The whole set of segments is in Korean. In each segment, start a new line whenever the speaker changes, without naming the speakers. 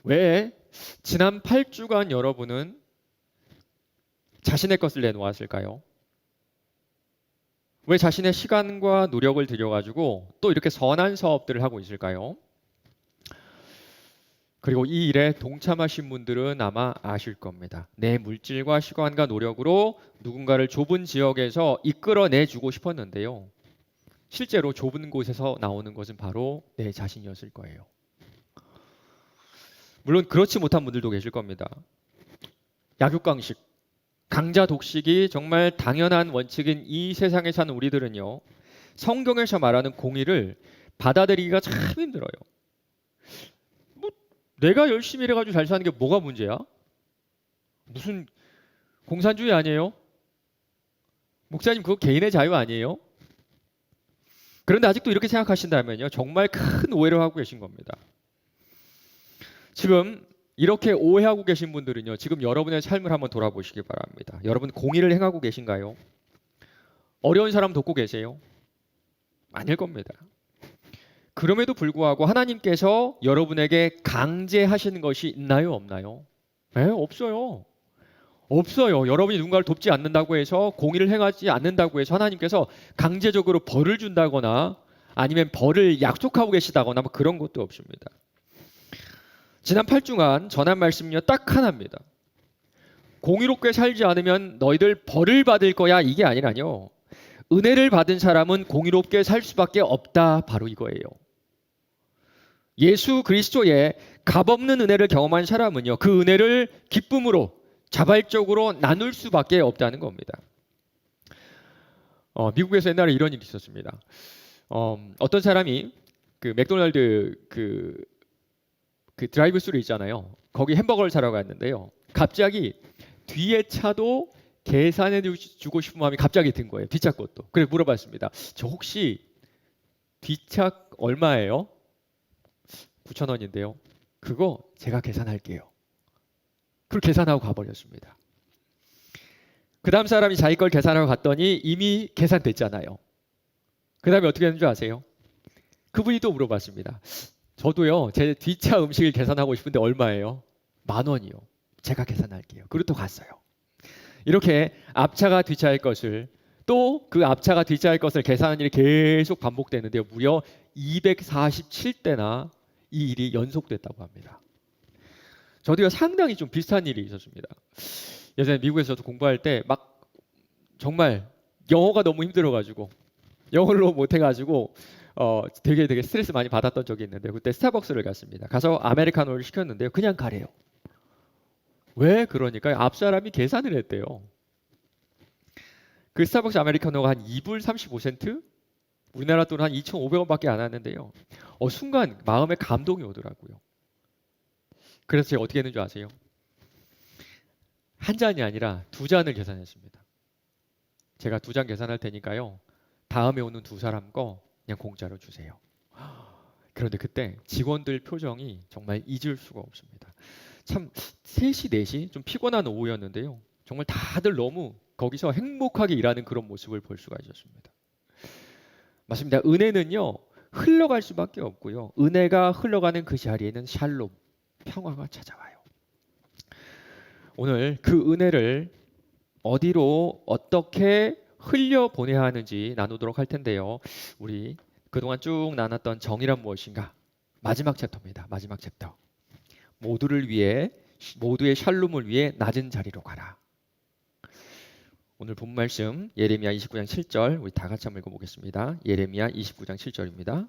왜 지난 8주간 여러분은 자신의 것을 내놓았을까요? 왜 자신의 시간과 노력을 들여가지고 또 이렇게 선한 사업들을 하고 있을까요? 그리고 이 일에 동참하신 분들은 아마 아실 겁니다. 내 물질과 시간과 노력으로 누군가를 좁은 지역에서 이끌어내주고 싶었는데요. 실제로 좁은 곳에서 나오는 것은 바로 내 자신이었을 거예요. 물론 그렇지 못한 분들도 계실 겁니다. 약육강식, 강자 독식이 정말 당연한 원칙인 이 세상에 사는 우리들은요. 성경에서 말하는 공의를 받아들이기가 참 힘들어요. 뭐 내가 열심히 일해가지고 잘 사는 게 뭐가 문제야? 무슨 공산주의 아니에요? 목사님 그거 개인의 자유 아니에요? 그런데 아직도 이렇게 생각하신다면요. 정말 큰 오해를 하고 계신 겁니다. 지금 이렇게 오해하고 계신 분들은요. 지금 여러분의 삶을 한번 돌아보시기 바랍니다. 여러분 공의를 행하고 계신가요? 어려운 사람 돕고 계세요? 아닐 겁니다. 그럼에도 불구하고 하나님께서 여러분에게 강제하시는 것이 있나요? 없나요? 네, 없어요. 없어요. 여러분이 누군가를 돕지 않는다고 해서 공의를 행하지 않는다고 해서 하나님께서 강제적으로 벌을 준다거나 아니면 벌을 약속하고 계시다거나 뭐 그런 것도 없습니다. 지난 8주간 전한 말씀은요. 딱 하나입니다. 공의롭게 살지 않으면 너희들 벌을 받을 거야 이게 아니라뇨. 은혜를 받은 사람은 공의롭게 살 수밖에 없다. 바로 이거예요. 예수 그리스도의 값없는 은혜를 경험한 사람은요. 그 은혜를 기쁨으로 자발적으로 나눌 수밖에 없다는 겁니다. 미국에서 옛날에 이런 일이 있었습니다. 어떤 사람이 그 맥도날드 그 드라이브 스루 있잖아요. 거기 햄버거를 사러 갔는데요. 갑자기 뒤에 차도 계산해 주고 싶은 마음이 갑자기 든 거예요. 뒷차 것도. 그래서 물어봤습니다. 저 혹시 뒷차 얼마예요? 9,000원인데요. 그거 제가 계산할게요. 그걸 계산하고 가버렸습니다. 그 다음 사람이 자기 걸 계산하고 갔더니 이미 계산됐잖아요. 그 다음에 어떻게 했는 줄 아세요? 그분이 또 물어봤습니다. 저도요. 제 뒷차 음식을 계산하고 싶은데 얼마예요? 10,000원이요. 제가 계산할게요. 그리고 또 갔어요. 이렇게 앞차가 뒷차의 것을 또 그 앞차가 뒷차의 것을 계산하는 일이 계속 반복되는데요. 무려 247대나 이 일이 연속됐다고 합니다. 저도요 상당히 좀 비슷한 일이 있었습니다. 예전에 미국에서 저도 공부할 때 막 정말 영어가 너무 힘들어가지고 영어를 못해가지고 되게 스트레스 많이 받았던 적이 있는데 그때 스타벅스를 갔습니다. 가서 아메리카노를 시켰는데요. 그냥 가래요. 왜 그러니까 앞 사람이 계산을 했대요. 그 스타벅스 아메리카노가 한 2불 35센트? 우리나라 돈 한 2,500원밖에 안 하는데요. 순간 마음에 감동이 오더라고요. 그래서 제가 어떻게 했는 줄 아세요? 한 잔이 아니라 두 잔을 계산했습니다. 제가 두 잔 계산할 테니까요. 다음에 오는 두 사람 거 그냥 공짜로 주세요. 그런데 그때 직원들 표정이 정말 잊을 수가 없습니다. 참 3시, 4시 좀 피곤한 오후였는데요. 정말 다들 너무 거기서 행복하게 일하는 그런 모습을 볼 수가 있었습니다. 맞습니다. 은혜는요. 흘러갈 수밖에 없고요. 은혜가 흘러가는 그 자리에는 샬롬, 평화가 찾아와요. 오늘 그 은혜를 어디로 어떻게 흘려보내야 하는지 나누도록 할 텐데요. 우리 그동안 쭉 나눴던 정의란 무엇인가? 마지막 챕터입니다. 마지막 챕터. 모두를 위해 모두의 샬롬을 위해 낮은 자리로 가라. 오늘 본 말씀 예레미야 29장 7절 우리 다 같이 한번 읽어보겠습니다. 예레미야 29장 7절입니다.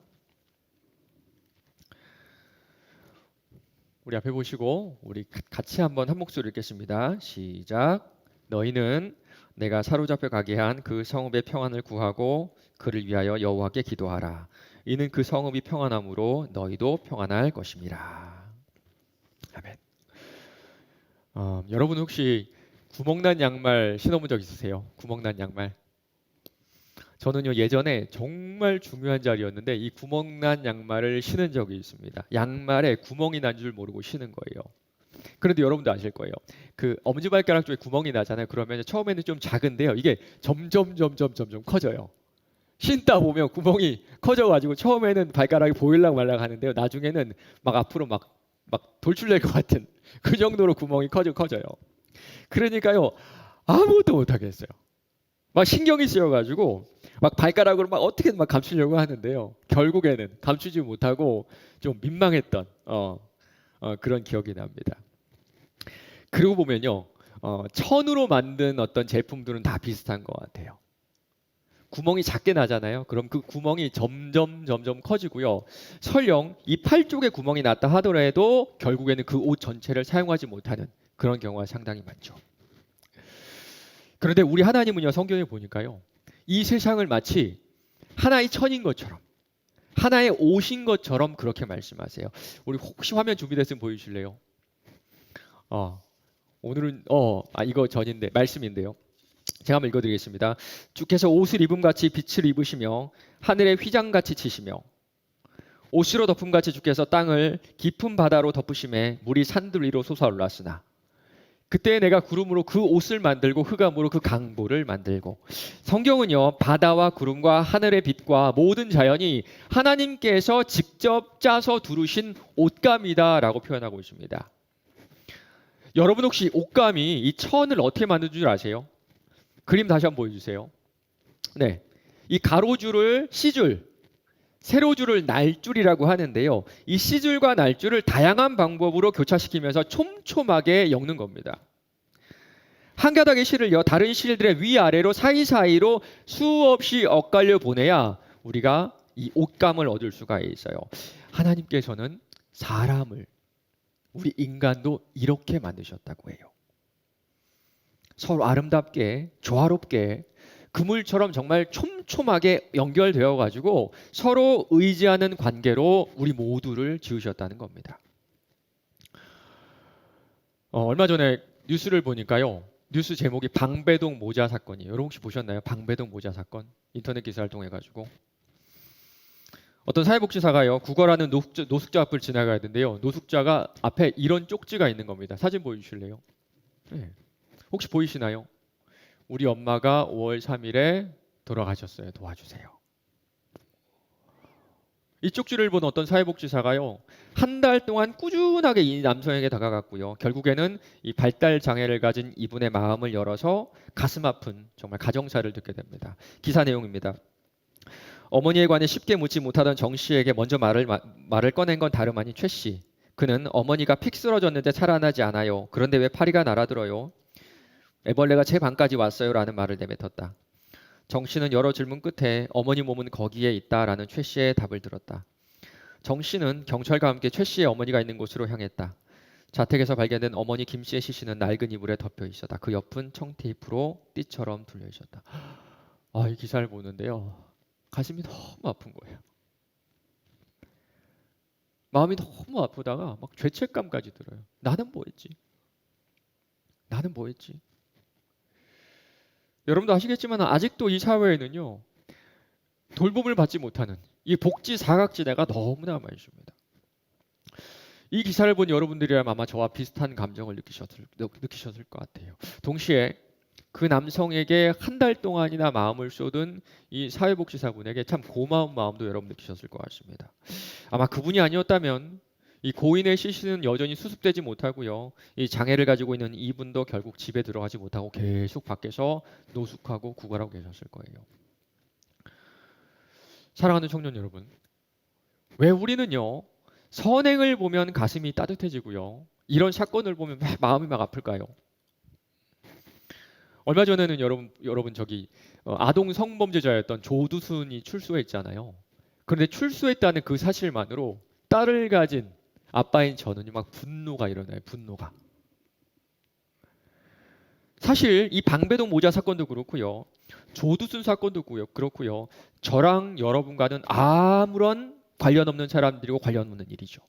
우리 앞에 보시고 우리 같이 한번 한 목소리 읽겠습니다. 시작. 너희는 내가 사로잡혀 가게 한 그 성읍의 평안을 구하고 그를 위하여 여호와께 기도하라. 이는 그 성읍이 평안함으로 너희도 평안할 것입니다. 아멘. 여러분 혹시 구멍난 양말 신어본 적 있으세요? 구멍난 양말. 저는요 예전에 정말 중요한 자리였는데 이 구멍난 양말을 신은 적이 있습니다. 양말에 구멍이 난 줄 모르고 신은 거예요. 그런데 여러분도 아실 거예요. 그 엄지발가락 쪽에 구멍이 나잖아요. 그러면 처음에는 좀 작은데요. 이게 점점 커져요. 신다 보면 구멍이 커져가지고 처음에는 발가락이 보일락 말락 하는데요. 나중에는 막 앞으로 막 막 돌출될 것 같은 그 정도로 구멍이 커져요. 그러니까요, 아무것도 못 하겠어요. 막 신경이 쓰여가지고 막 발가락으로 막 어떻게든 막 감추려고 하는데요. 결국에는 감추지 못하고 좀 민망했던 그런 기억이 납니다. 그리고 보면요, 천으로 만든 어떤 제품들은 다 비슷한 것 같아요. 구멍이 작게 나잖아요. 그럼 그 구멍이 점점 커지고요. 설령 이 팔 쪽에 구멍이 났다 하더라도 결국에는 그 옷 전체를 사용하지 못하는 그런 경우가 상당히 많죠. 그런데 우리 하나님은요, 성경에 보니까요, 이 세상을 마치 하나의 천인 것처럼, 하나의 옷인 것처럼 그렇게 말씀하세요. 우리 혹시 화면 준비됐으면 보여주실래요? 오늘은 이거 전인데 말씀인데요. 제가 한번 읽어드리겠습니다. 주께서 옷을 입음같이 빛을 입으시며 하늘에 휘장같이 치시며 옷으로 덮음같이 주께서 땅을 깊은 바다로 덮으심에 물이 산들 위로 솟아올랐으나 그때 내가 구름으로 그 옷을 만들고 흑암으로 그 강보를 만들고. 성경은요, 바다와 구름과 하늘의 빛과 모든 자연이 하나님께서 직접 짜서 두르신 옷감이다라고 표현하고 있습니다. 여러분 혹시 옷감이 이 천을 어떻게 만든 줄 아세요? 그림 다시 한번 보여주세요. 네, 이 가로줄을 C줄, 세로줄을 날줄이라고 하는데요. 이 C줄과 날줄을 다양한 방법으로 교차시키면서 촘촘하게 엮는 겁니다. 한 가닥의 실을요, 다른 실들의 위아래로 사이사이로 수없이 엇갈려 보내야 우리가 이 옷감을 얻을 수가 있어요. 하나님께서는 사람을, 우리 인간도 이렇게 만드셨다고 해요. 서로 아름답게, 조화롭게, 그물처럼 정말 촘촘하게 연결되어 가지고 서로 의지하는 관계로 우리 모두를 지으셨다는 겁니다. 얼마 전에 뉴스를 보니까요. 뉴스 제목이 방배동 모자 사건이에요. 여러분 혹시 보셨나요? 방배동 모자 사건. 인터넷 기사를 통해 가지고 어떤 사회복지사가요. 구걸하는 노숙자 앞을 지나가야 되는데요. 노숙자가 앞에 이런 쪽지가 있는 겁니다. 사진 보여주실래요? 네. 혹시 보이시나요? 우리 엄마가 5월 3일에 돌아가셨어요. 도와주세요. 이 쪽지를 본 어떤 사회복지사가요. 한 달 동안 꾸준하게 이 남성에게 다가갔고요. 결국에는 이 발달 장애를 가진 이분의 마음을 열어서 가슴 아픈 정말 가정사를 듣게 됩니다. 기사 내용입니다. 어머니에 관해 쉽게 묻지 못하던 정 씨에게 먼저 말을 꺼낸 건 다름 아닌 최 씨. 그는 어머니가 픽 쓰러졌는데 살아나지 않아요. 그런데 왜 파리가 날아들어요? 애벌레가 제 방까지 왔어요 라는 말을 내뱉었다. 정 씨는 여러 질문 끝에 어머니 몸은 거기에 있다라는 최 씨의 답을 들었다. 정 씨는 경찰과 함께 최 씨의 어머니가 있는 곳으로 향했다. 자택에서 발견된 어머니 김 씨의 시신은 낡은 이불에 덮여 있었다. 그 옆은 청테이프로 띠처럼 둘려 있었다. 이 기사를 보는데요. 가슴이 너무 아픈 거예요. 마음이 너무 아프다가 막 죄책감까지 들어요. 나는 뭐 했지? 나는 뭐 했지? 여러분도 아시겠지만 아직도 이 사회에는요. 돌봄을 받지 못하는 이 복지 사각지대가 너무나 많이 있습니다. 이 기사를 본 여러분들이라면 아마 저와 비슷한 감정을 느끼셨을 것 같아요. 동시에 그 남성에게 한 달 동안이나 마음을 쏟은 이 사회복지사분에게 참 고마운 마음도 여러분 느끼셨을 것 같습니다. 아마 그분이 아니었다면 이 고인의 시신은 여전히 수습되지 못하고요. 이 장애를 가지고 있는 이분도 결국 집에 들어가지 못하고 계속 밖에서 노숙하고 구걸하고 계셨을 거예요. 사랑하는 청년 여러분, 왜 우리는요 선행을 보면 가슴이 따뜻해지고요 이런 사건을 보면 왜 마음이 막 아플까요? 얼마 전에는 여러분 저기 아동 성범죄자였던 조두순이 출소했잖아요. 그런데 출소했다는 그 사실만으로 딸을 가진 아빠인 저는 막 분노가 일어나요. 분노가. 사실 이 방배동 모자 사건도 그렇고요. 조두순 사건도 그렇고요. 저랑 여러분과는 아무런 관련 없는 사람들이고 관련 없는 일이죠.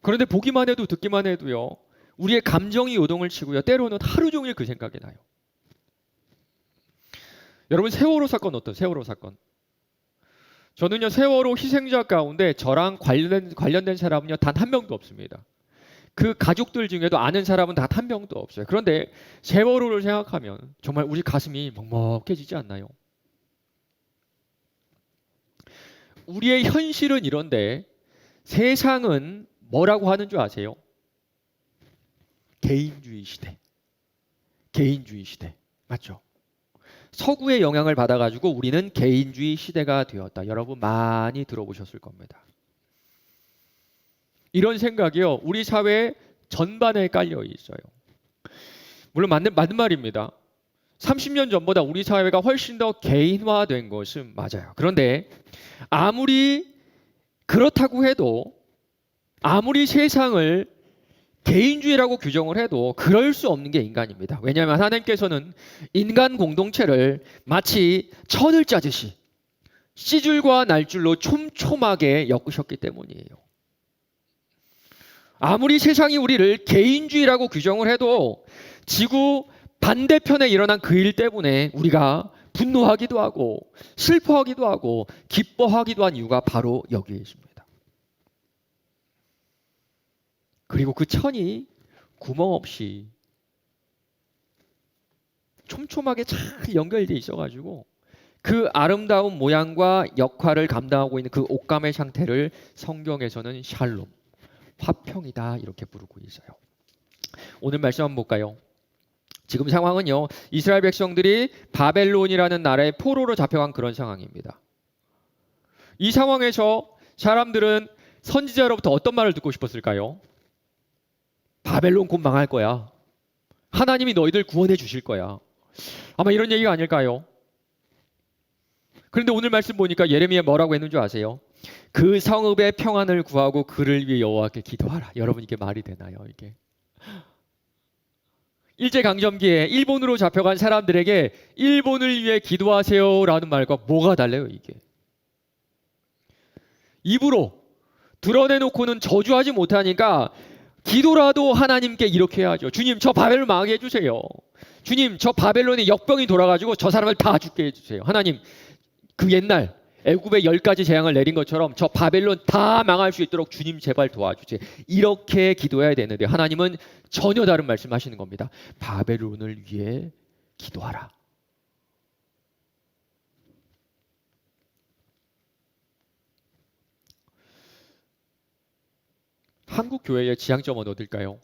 그런데 보기만 해도 듣기만 해도요. 우리의 감정이 요동을 치고요. 때로는 하루 종일 그 생각이 나요. 여러분 세월호 사건 어때요? 세월호 사건. 저는요. 세월호 희생자 가운데 저랑 관련된 사람은요. 단 한 명도 없습니다. 그 가족들 중에도 아는 사람은 단 한 명도 없어요. 그런데 세월호를 생각하면 정말 우리 가슴이 먹먹해지지 않나요? 우리의 현실은 이런데 세상은 뭐라고 하는 줄 아세요? 개인주의 시대. 개인주의 시대. 맞죠? 서구의 영향을 받아가지고 우리는 개인주의 시대가 되었다. 여러분 많이 들어보셨을 겁니다. 이런 생각이요, 우리 사회 전반에 깔려 있어요. 물론 맞는 말입니다. 30년 전보다 우리 사회가 훨씬 더 개인화된 것은 맞아요. 그런데 아무리 그렇다고 해도, 아무리 세상을 개인주의라고 규정을 해도 그럴 수 없는 게 인간입니다. 왜냐하면 하나님께서는 인간 공동체를 마치 천을 짜듯이 씨줄과 날줄로 촘촘하게 엮으셨기 때문이에요. 아무리 세상이 우리를 개인주의라고 규정을 해도 지구 반대편에 일어난 그 일 때문에 우리가 분노하기도 하고 슬퍼하기도 하고 기뻐하기도 한 이유가 바로 여기에 있습니다. 그리고 그 천이 구멍 없이 촘촘하게 잘 연결되어 있어가지고 그 아름다운 모양과 역할을 감당하고 있는 그 옷감의 상태를 성경에서는 샬롬, 화평이다 이렇게 부르고 있어요. 오늘 말씀 한번 볼까요? 지금 상황은요, 이스라엘 백성들이 바벨론이라는 나라의 포로로 잡혀간 그런 상황입니다. 이 상황에서 사람들은 선지자로부터 어떤 말을 듣고 싶었을까요? 바벨론 곧 망할 거야. 하나님이 너희들 구원해 주실 거야. 아마 이런 얘기가 아닐까요? 그런데 오늘 말씀 보니까 예레미야 뭐라고 했는 줄 아세요? 그 성읍의 평안을 구하고 그를 위해 여호와께 기도하라. 여러분 이게 말이 되나요? 이게 일제강점기에 일본으로 잡혀간 사람들에게 일본을 위해 기도하세요라는 말과 뭐가 달라요? 이게 입으로 드러내놓고는 저주하지 못하니까 기도라도 하나님께 이렇게 해야죠. 주님 저 바벨론 망하게 해주세요. 주님 저 바벨론의 역병이 돌아가지고 저 사람을 다 죽게 해주세요. 하나님 그 옛날 애굽에 10가지 재앙을 내린 것처럼 저 바벨론 다 망할 수 있도록 주님 제발 도와주세요. 이렇게 기도해야 되는데 하나님은 전혀 다른 말씀하시는 겁니다. 바벨론을 위해 기도하라. 한국 교회의 지향점은 어딜까요?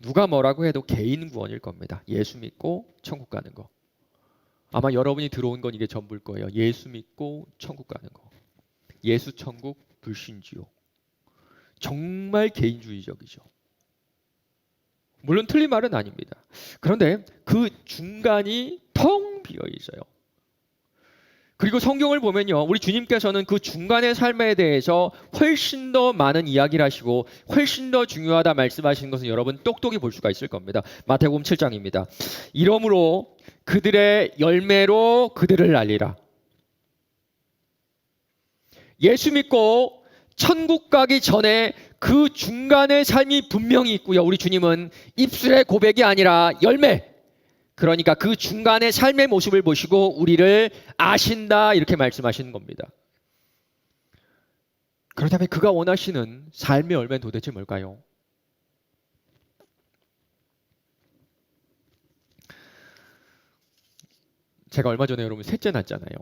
누가 뭐라고 해도 개인 구원일 겁니다. 예수 믿고 천국 가는 거. 아마 여러분이 들어온 건 이게 전부일 거예요. 예수 믿고 천국 가는 거. 예수 천국 불신 지옥. 정말 개인주의적이죠. 물론 틀린 말은 아닙니다. 그런데 그 중간이 텅 비어 있어요. 그리고 성경을 보면요, 우리 주님께서는 그 중간의 삶에 대해서 훨씬 더 많은 이야기를 하시고 훨씬 더 중요하다 말씀하시는 것은 여러분 똑똑히 볼 수가 있을 겁니다. 마태복음 7장입니다. 이러므로 그들의 열매로 그들을 알리라. 예수 믿고 천국 가기 전에 그 중간의 삶이 분명히 있고요. 우리 주님은 입술의 고백이 아니라 열매, 그러니까 그 중간의 삶의 모습을 보시고 우리를 아신다 이렇게 말씀하시는 겁니다. 그렇다면 그가 원하시는 삶의 열매는 도대체 뭘까요? 제가 얼마 전에 여러분 셋째 낳았잖아요.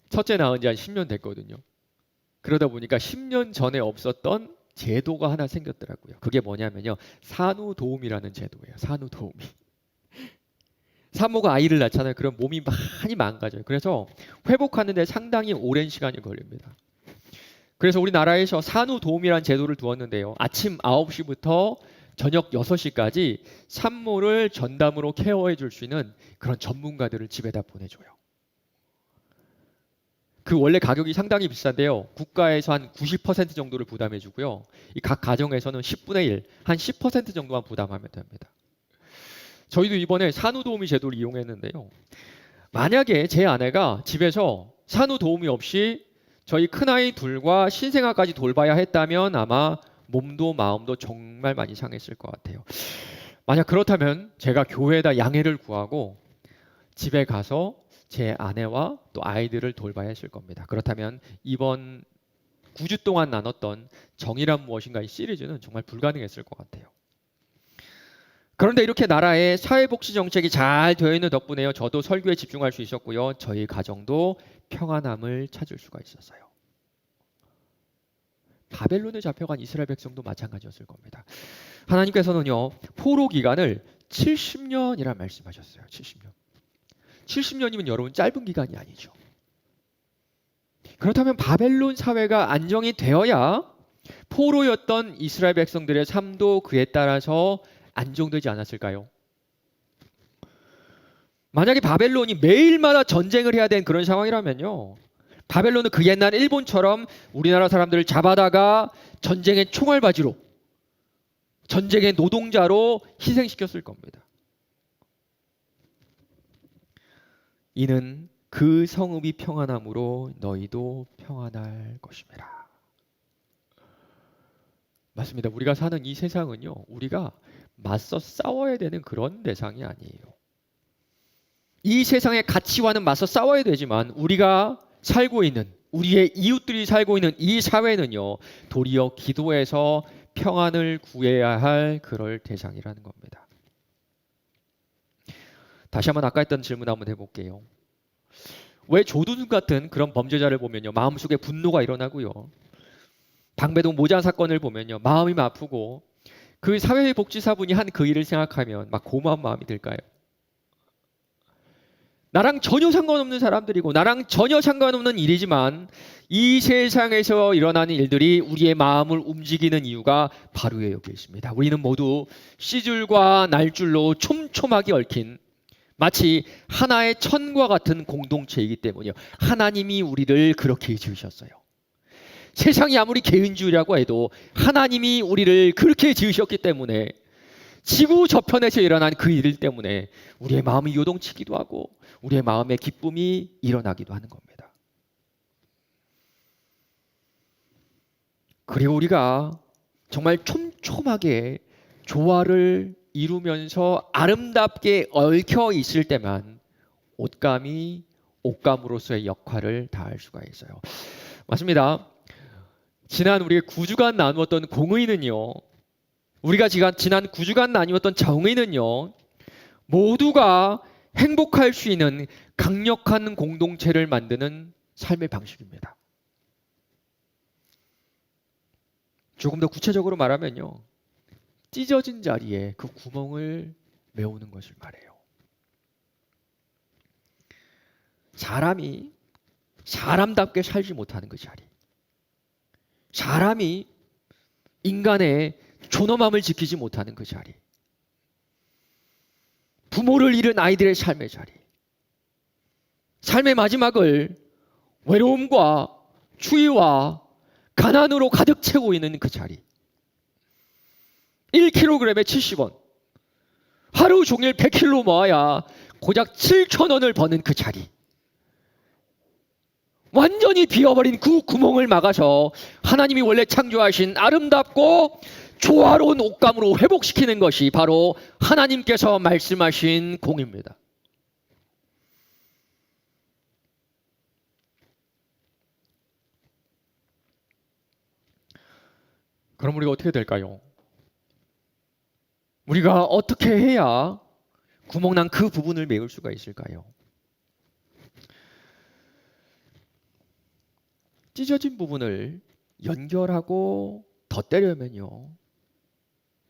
첫째 낳은 지 한 10년 됐거든요. 그러다 보니까 10년 전에 없었던 제도가 하나 생겼더라고요. 그게 뭐냐면요, 산후도우미라는 제도예요. 산후도우미. 산모가 아이를 낳잖아요. 그럼 몸이 많이 망가져요. 그래서 회복하는 데 상당히 오랜 시간이 걸립니다. 그래서 우리나라에서 산후도우미라는 제도를 두었는데요, 아침 9시부터 저녁 6시까지 산모를 전담으로 케어해 줄 수 있는 그런 전문가들을 집에다 보내줘요. 그 원래 가격이 상당히 비싼데요, 국가에서 한 90% 정도를 부담해 주고요, 이 각 가정에서는 10분의 1, 한 10% 정도만 부담하면 됩니다. 저희도 이번에 산후도우미 제도를 이용했는데요, 만약에 제 아내가 집에서 산후도우미 없이 저희 큰아이 둘과 신생아까지 돌봐야 했다면 아마 몸도 마음도 정말 많이 상했을 것 같아요. 만약 그렇다면 제가 교회에다 양해를 구하고 집에 가서 제 아내와 또 아이들을 돌봐야 했을 겁니다. 그렇다면 이번 9주 동안 나눴던 정의란 무엇인가 이 시리즈는 정말 불가능했을 것 같아요. 그런데 이렇게 나라의 사회복지 정책이 잘 되어 있는 덕분에요, 저도 설교에 집중할 수 있었고요, 저희 가정도 평안함을 찾을 수가 있었어요. 바벨론에 잡혀간 이스라엘 백성도 마찬가지였을 겁니다. 하나님께서는요, 포로 기간을 70년이라 말씀하셨어요. 70년. 70년이면 여러분 짧은 기간이 아니죠. 그렇다면 바벨론 사회가 안정이 되어야 포로였던 이스라엘 백성들의 삶도 그에 따라서 안정되지 않았을까요? 만약에 바벨론이 매일마다 전쟁을 해야 되는 그런 상황이라면요, 바벨론은 그 옛날 일본처럼 우리나라 사람들을 잡아다가 전쟁의 총알바지로, 전쟁의 노동자로 희생시켰을 겁니다. 이는 그 성읍이 평안함으로 너희도 평안할 것임이라. 맞습니다. 우리가 사는 이 세상은요, 우리가 맞서 싸워야 되는 그런 대상이 아니에요. 이 세상의 가치와는 맞서 싸워야 되지만 우리가 살고 있는, 우리의 이웃들이 살고 있는 이 사회는요, 도리어 기도해서 평안을 구해야 할 그럴 대상이라는 겁니다. 다시 한번 아까 했던 질문 한번 해볼게요. 왜 조두순 같은 그런 범죄자를 보면요, 마음속에 분노가 일어나고요, 방배동 모자 사건을 보면요, 마음이 아프고, 그 사회복지사분이 한 그 일을 생각하면 막 고마운 마음이 들까요? 나랑 전혀 상관없는 사람들이고 나랑 전혀 상관없는 일이지만 이 세상에서 일어나는 일들이 우리의 마음을 움직이는 이유가 바로 여기 있습니다. 우리는 모두 씨줄과 날줄로 촘촘하게 얽힌 마치 하나의 천과 같은 공동체이기 때문이요, 하나님이 우리를 그렇게 지으셨어요. 세상이 아무리 개인주의라고 해도 하나님이 우리를 그렇게 지으셨기 때문에 지구 저편에서 일어난 그 일 때문에 우리의 마음이 요동치기도 하고 우리의 마음의 기쁨이 일어나기도 하는 겁니다. 그리고 우리가 정말 촘촘하게 조화를 이루면서 아름답게 얽혀 있을 때만 옷감이 옷감으로서의 역할을 다할 수가 있어요. 맞습니다. 지난 우리가 9주간 나누었던 공의는요, 우리가 지난 9주간 나누었던 정의는요, 모두가 행복할 수 있는 강력한 공동체를 만드는 삶의 방식입니다. 조금 더 구체적으로 말하면요, 찢어진 자리에 그 구멍을 메우는 것을 말해요. 사람이 사람답게 살지 못하는 그 자리, 사람이 인간의 존엄함을 지키지 못하는 그 자리, 부모를 잃은 아이들의 삶의 자리, 삶의 마지막을 외로움과 추위와 가난으로 가득 채우고 있는 그 자리, 1kg에 70원, 하루 종일 100kg 모아야 고작 7,000원을 버는 그 자리, 완전히 비어버린 그 구멍을 막아서 하나님이 원래 창조하신 아름답고 조화로운 옷감으로 회복시키는 것이 바로 하나님께서 말씀하신 공입니다. 그럼 우리가 어떻게 될까요? 우리가 어떻게 해야 구멍난 그 부분을 메울 수가 있을까요? 찢어진 부분을 연결하고 덧대려면요,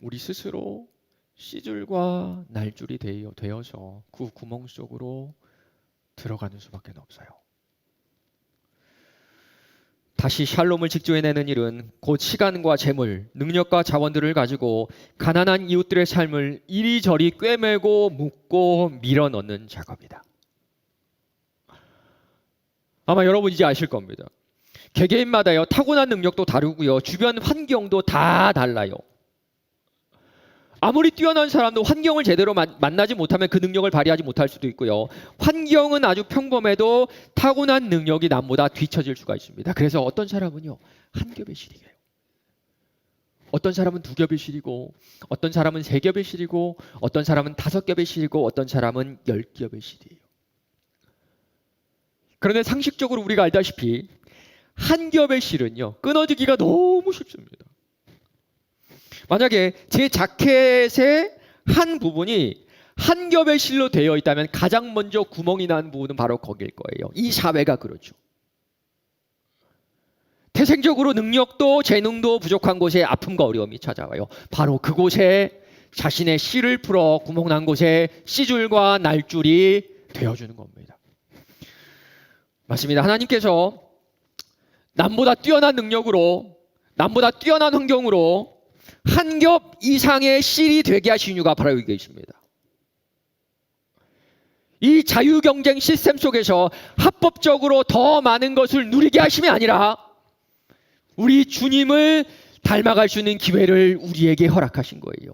우리 스스로 씨줄과 날줄이 되어서 그 구멍 속으로 들어가는 수밖에 없어요. 다시 샬롬을 직조해내는 일은 곧 시간과 재물, 능력과 자원들을 가지고 가난한 이웃들의 삶을 이리저리 꿰매고 묶고 밀어넣는 작업이다. 아마 여러분 이제 아실 겁니다. 개개인마다요, 타고난 능력도 다르고요, 주변 환경도 다 달라요. 아무리 뛰어난 사람도 환경을 제대로 만나지 못하면 그 능력을 발휘하지 못할 수도 있고요, 환경은 아주 평범해도 타고난 능력이 남보다 뒤처질 수가 있습니다. 그래서 어떤 사람은요, 한 겹의 실이에요. 어떤 사람은 2겹의 실이고, 어떤 사람은 3겹의 실이고, 어떤 사람은 5겹의 실이고, 어떤 사람은 10겹의 실이에요. 그런데 상식적으로 우리가 알다시피 한 겹의 실은요, 끊어지기가 너무 쉽습니다. 만약에 제 자켓의 한 부분이 한 겹의 실로 되어 있다면 가장 먼저 구멍이 난 부분은 바로 거길 거예요. 이 사회가 그렇죠. 태생적으로 능력도 재능도 부족한 곳에 아픔과 어려움이 찾아와요. 바로 그곳에 자신의 씨를 풀어 구멍난 곳에 씨줄과 날줄이 되어주는 겁니다. 맞습니다. 하나님께서 남보다 뛰어난 능력으로, 남보다 뛰어난 환경으로 한 겹 이상의 씨이 되게 하신 이유가 바로 여기 있습니다. 이 자유경쟁 시스템 속에서 합법적으로 더 많은 것을 누리게 하심이 아니라 우리 주님을 닮아갈 수 있는 기회를 우리에게 허락하신 거예요.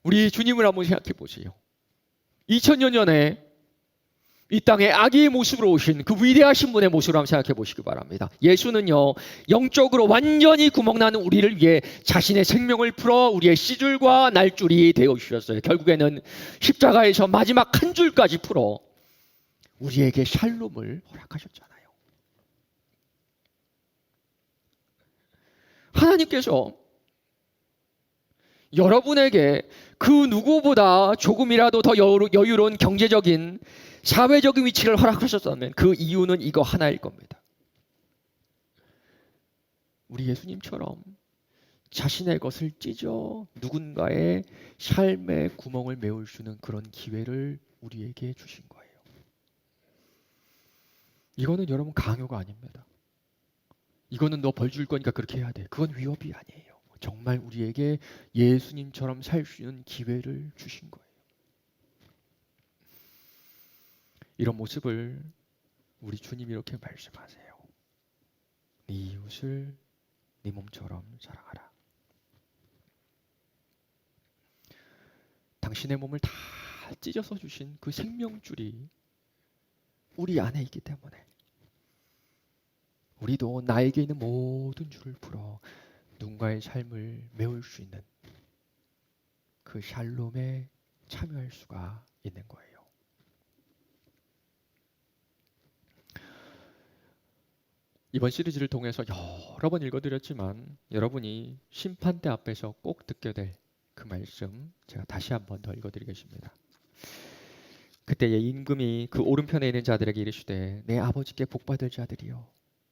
우리 주님을 한번 생각해 보세요. 2000년 전에 이 땅에 아기의 모습으로 오신 그 위대하신 분의 모습을 한번 생각해 보시기 바랍니다. 예수는요, 영적으로 완전히 구멍나는 우리를 위해 자신의 생명을 풀어 우리의 씨줄과 날줄이 되어 주셨어요. 결국에는 십자가에서 마지막 한 줄까지 풀어 우리에게 샬롬을 허락하셨잖아요. 하나님께서 여러분에게 그 누구보다 조금이라도 더 여유로운 경제적인 사회적인 위치를 허락하셨다면 그 이유는 이거 하나일 겁니다. 우리 예수님처럼 자신의 것을 찢어 누군가의 삶의 구멍을 메울 수 있는 그런 기회를 우리에게 주신 거예요. 이거는 여러분 강요가 아닙니다. 이거는 너 벌 줄 거니까 그렇게 해야 돼. 그건 위협이 아니에요. 정말 우리에게 예수님처럼 살 수 있는 기회를 주신 거예요. 이런 모습을 우리 주님이 이렇게 말씀하세요. 네 이웃을 네 몸처럼 사랑하라. 당신의 몸을 다 찢어서 주신 그 생명줄이 우리 안에 있기 때문에 우리도 나에게 있는 모든 줄을 풀어 누군가의 삶을 메울 수 있는 그 샬롬에 참여할 수가 있는 거예요. 이번 시리즈를 통해서 여러 번 읽어드렸지만 여러분이 심판대 앞에서 꼭 듣게 될 그 말씀 제가 다시 한번 더 읽어드리겠습니다. 그때의 임금이 그 오른편에 있는 자들에게 이르시되 내 아버지께 복받을 자들이여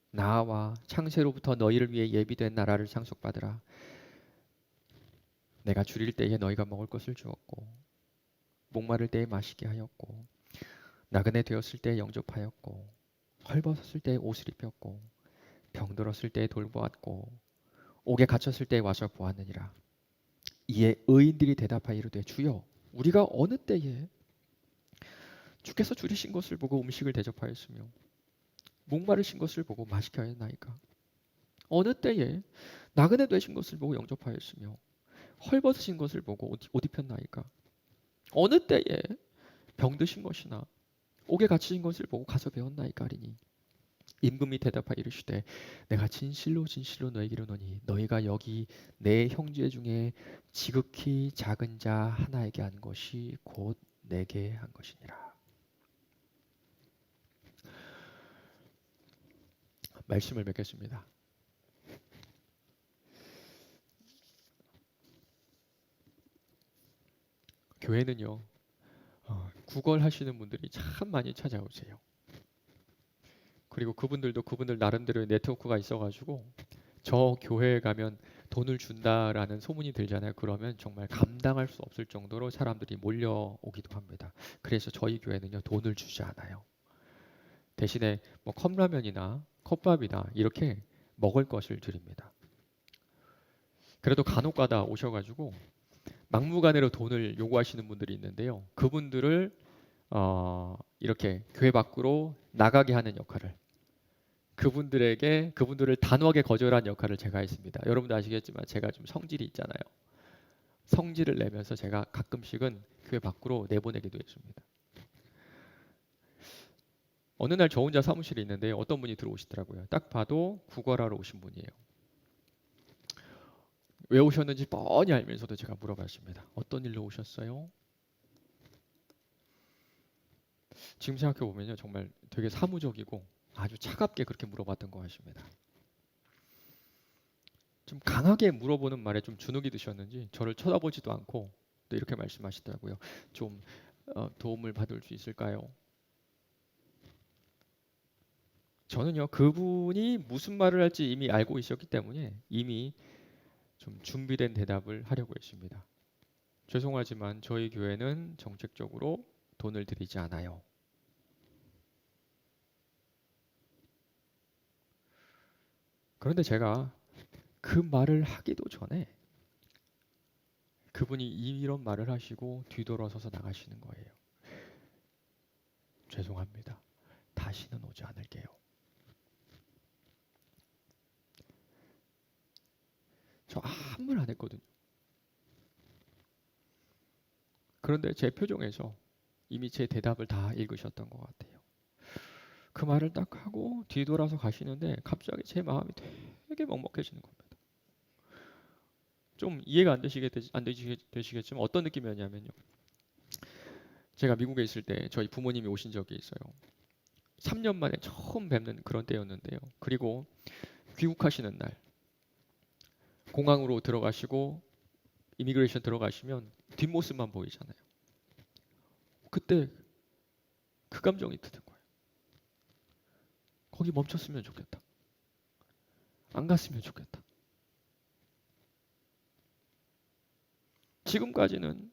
나와 창세로부터 너희를 위해 예비된 나라를 상속받으라. 내가 줄일 때에 너희가 먹을 것을 주었고 목마를 때에 마시게 하였고 나그네 되었을 때에 영접하였고 헐벗었을 때에 옷을 입혔고 병들었을 때에 돌보았고 옥에 갇혔을 때에 와서 보았느니라. 이에 의인들이 대답하여 이르되 주여 우리가 어느 때에 주께서 줄이신 것을 보고 음식을 대접하였으며 목마르신 것을 보고 마시게 하였나이까? 어느 때에 나그네 되신 것을 보고 영접하였으며 헐벗으신 것을 보고 옷 입혔나이까? 어느 때에 병드신 것이나 옥에 갇히신 것을 보고 가서 배웠나이까 하리니 임금이 대답하여 이르시되 내가 진실로 진실로 너에게 이르노니 너희가 여기 내 형제 중에 지극히 작은 자 하나에게 한 것이 곧 내게 한 것이니라. 말씀을 맺겠습니다. 교회는요, 구걸하시는 분들이 참 많이 찾아오세요. 그리고 그분들도 그분들 나름대로의 네트워크가 있어가지고 저 교회에 가면 돈을 준다라는 소문이 들잖아요. 그러면 정말 감당할 수 없을 정도로 사람들이 몰려오기도 합니다. 그래서 저희 교회는요, 돈을 주지 않아요. 대신에 뭐 컵라면이나 컵밥이나 이렇게 먹을 것을 드립니다. 그래도 간혹가다 오셔가지고 막무가내로 돈을 요구하시는 분들이 있는데요. 그분들을 이렇게 교회 밖으로 나가게 하는 역할을, 그분들을 단호하게 거절한 역할을 제가 했습니다. 여러분도 아시겠지만 제가 좀 성질이 있잖아요. 성질을 내면서 제가 가끔씩은 교회 밖으로 내보내기도 했습니다. 어느 날 저 혼자 사무실에 있는데 어떤 분이 들어오시더라고요. 딱 봐도 구걸하러 오신 분이에요. 왜 오셨는지 뻔히 알면서도 제가 물어봤습니다. 어떤 일로 오셨어요? 지금 생각해 보면요, 정말 되게 사무적이고 아주 차갑게 그렇게 물어봤던 것 같습니다. 좀 강하게 물어보는 말에 좀 주눅이 드셨는지 저를 쳐다보지도 않고 또 이렇게 말씀하시더라고요. 좀 도움을 받을 수 있을까요? 저는요, 그분이 무슨 말을 할지 이미 알고 있었기 때문에 이미 좀 준비된 대답을 하려고 했습니다. 죄송하지만 저희 교회는 정책적으로 돈을 들이지 않아요. 그런데 제가 그 말을 하기도 전에 그분이 이런 말을 하시고 뒤돌아서서 나가시는 거예요. 죄송합니다. 다시는 오지 않을게요. 저 아무 말 안 했거든요. 그런데 제 표정에서 이미 제 대답을 다 읽으셨던 것 같아요. 그 말을 딱 하고 뒤돌아서 가시는데 갑자기 제 마음이 되게 먹먹해지는 겁니다. 좀 이해가 안 되시겠지만 어떤 느낌이었냐면요. 제가 미국에 있을 때 저희 부모님이 오신 적이 있어요. 3년 만에 처음 뵙는 그런 때였는데요. 그리고 귀국하시는 날 공항으로 들어가시고 이미그레이션 들어가시면 뒷모습만 보이잖아요. 그때 그 감정이 드는 거예요. 거기 멈췄으면 좋겠다. 안 갔으면 좋겠다. 지금까지는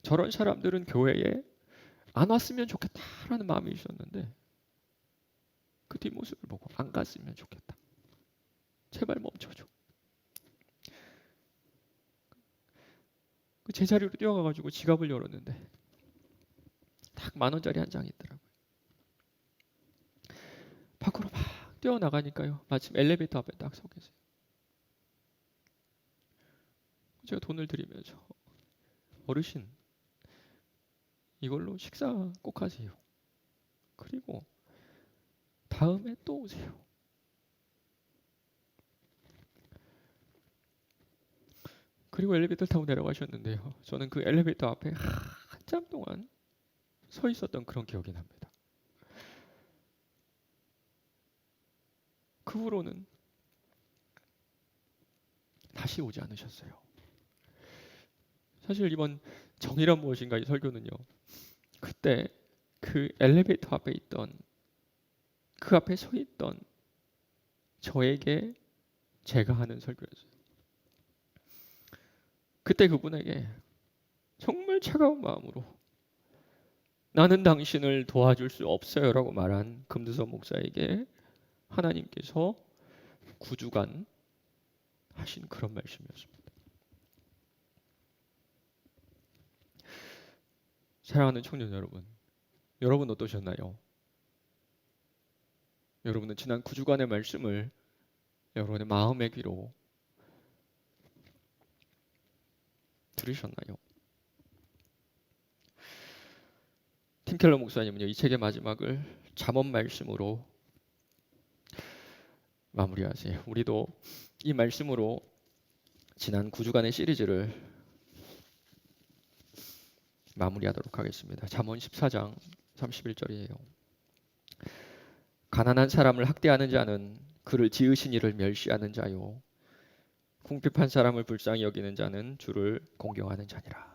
저런 사람들은 교회에 안 왔으면 좋겠다라는 마음이 있었는데 그 뒷모습을 보고 안 갔으면 좋겠다. 제발 멈춰줘. 그 제자리로 뛰어가가지고 지갑을 열었는데 딱 10,000원짜리 한 장이 있더라고요. 밖으로 막 뛰어나가니까요. 마침 엘리베이터 앞에 딱 서 계세요. 제가 돈을 드리면서 어르신 이걸로 식사 꼭 하세요. 그리고 다음에 또 오세요. 그리고 엘리베이터를 타고 내려가셨는데요. 저는 그 엘리베이터 앞에 한참 동안 서 있었던 그런 기억이 납니다. 그 후로는 다시 오지 않으셨어요. 사실 이번 정의란 무엇인가 이 설교는요. 그때 그 엘리베이터 앞에 있던 그 앞에 서 있던 저에게 제가 하는 설교였어요. 그때 그분에게 정말 차가운 마음으로 나는 당신을 도와줄 수 없어요라고 말한 금두섭 목사에게 하나님께서 9주간 하신 그런 말씀이었습니다. 사랑하는 청년 여러분, 여러분 어떠셨나요? 여러분은 지난 9주간의 말씀을 여러분의 마음의 귀로 들으셨나요? 팀켈러 목사님은요, 이 책의 마지막을 잠언 말씀으로 마무리하세요. 우리도 이 말씀으로 지난 9주간의 시리즈를 마무리하도록 하겠습니다. 잠언 14장 31절이에요. 가난한 사람을 학대하는 자는 그를 지으신 이를 멸시하는 자요 궁핍한 사람을 불쌍히 여기는 자는 주를 공경하는 자니라.